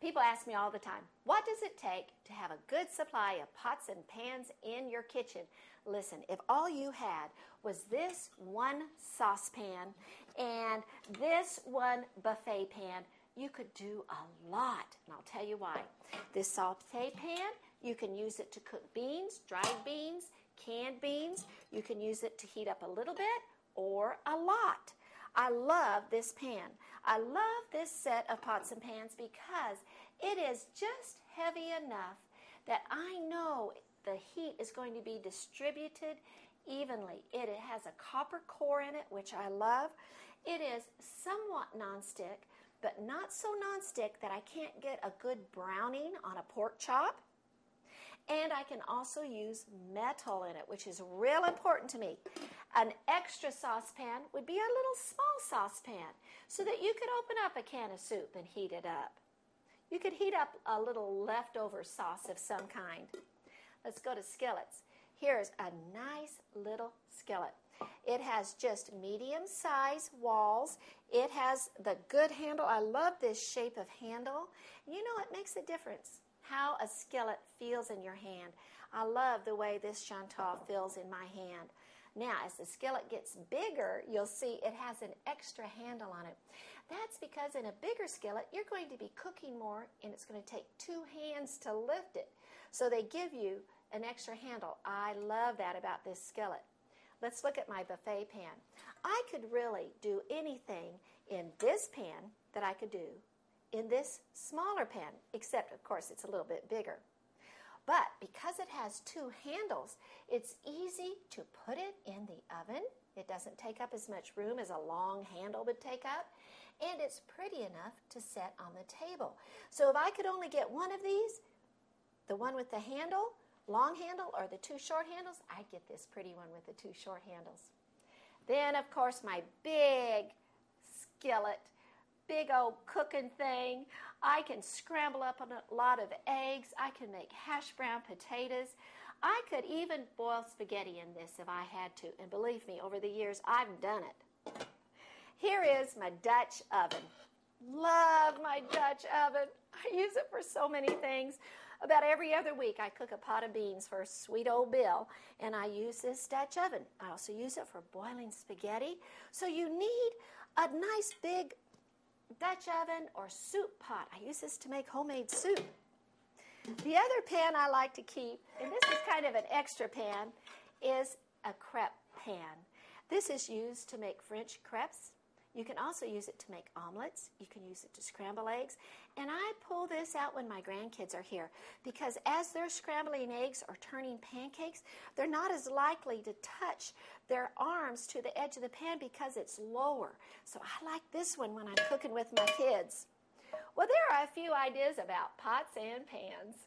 People ask me all the time, what does it take to have a good supply of pots and pans in your kitchen? Listen, if all you had was this one saucepan and this one buffet pan, you could do a lot, and I'll tell you why. This saute pan, you can use it to cook beans, dried beans, canned beans. You can use it to heat up a little bit or a lot. I love this pan. I love this set of pots and pans because it is just heavy enough that I know the heat is going to be distributed evenly. It has a copper core in it, which I love. It is somewhat nonstick, but not so nonstick that I can't get a good browning on a pork chop. And I can also use metal in it, which is real important to me. An extra saucepan would be a little small saucepan so that you could open up a can of soup and heat it up. You could heat up a little leftover sauce of some kind. Let's go to skillets. Here's a nice little skillet. It has just medium-sized walls. It has the good handle. I love this shape of handle. You know, it makes a difference how a skillet feels in your hand. I love the way this Chantal feels in my hand. Now, as the skillet gets bigger, you'll see it has an extra handle on it. That's because in a bigger skillet, you're going to be cooking more, and it's going to take 2 hands to lift it. So they give you an extra handle. I love that about this skillet. Let's look at my buffet pan. I could really do anything in this pan that I could do in this smaller pan, except, of course, it's a little bit bigger. But because it has 2 handles, it's easy to put it in the oven. It doesn't take up as much room as a long handle would take up, and it's pretty enough to set on the table. So if I could only get one of these, the one with the handle, long handle, or the 2 short handles, I'd get this pretty one with the 2 short handles. Then, of course, my big skillet, big old cooking thing. I can scramble up a lot of eggs. I can make hash brown potatoes. I could even boil spaghetti in this if I had to. And believe me, over the years, I've done it. Here is my Dutch oven. Love my Dutch oven. I use it for so many things. About every other week, I cook a pot of beans for sweet old Bill, and I use this Dutch oven. I also use it for boiling spaghetti. So you need a nice big Dutch oven or soup pot. I use this to make homemade soup. The other pan I like to keep, and this is kind of an extra pan, is a crepe pan. This is used to make French crepes. You can also use it to make omelets. You can use it to scramble eggs. And I pull this out when my grandkids are here because as they're scrambling eggs or turning pancakes, they're not as likely to touch their arms to the edge of the pan because it's lower. So I like this one when I'm cooking with my kids. Well, there are a few ideas about pots and pans.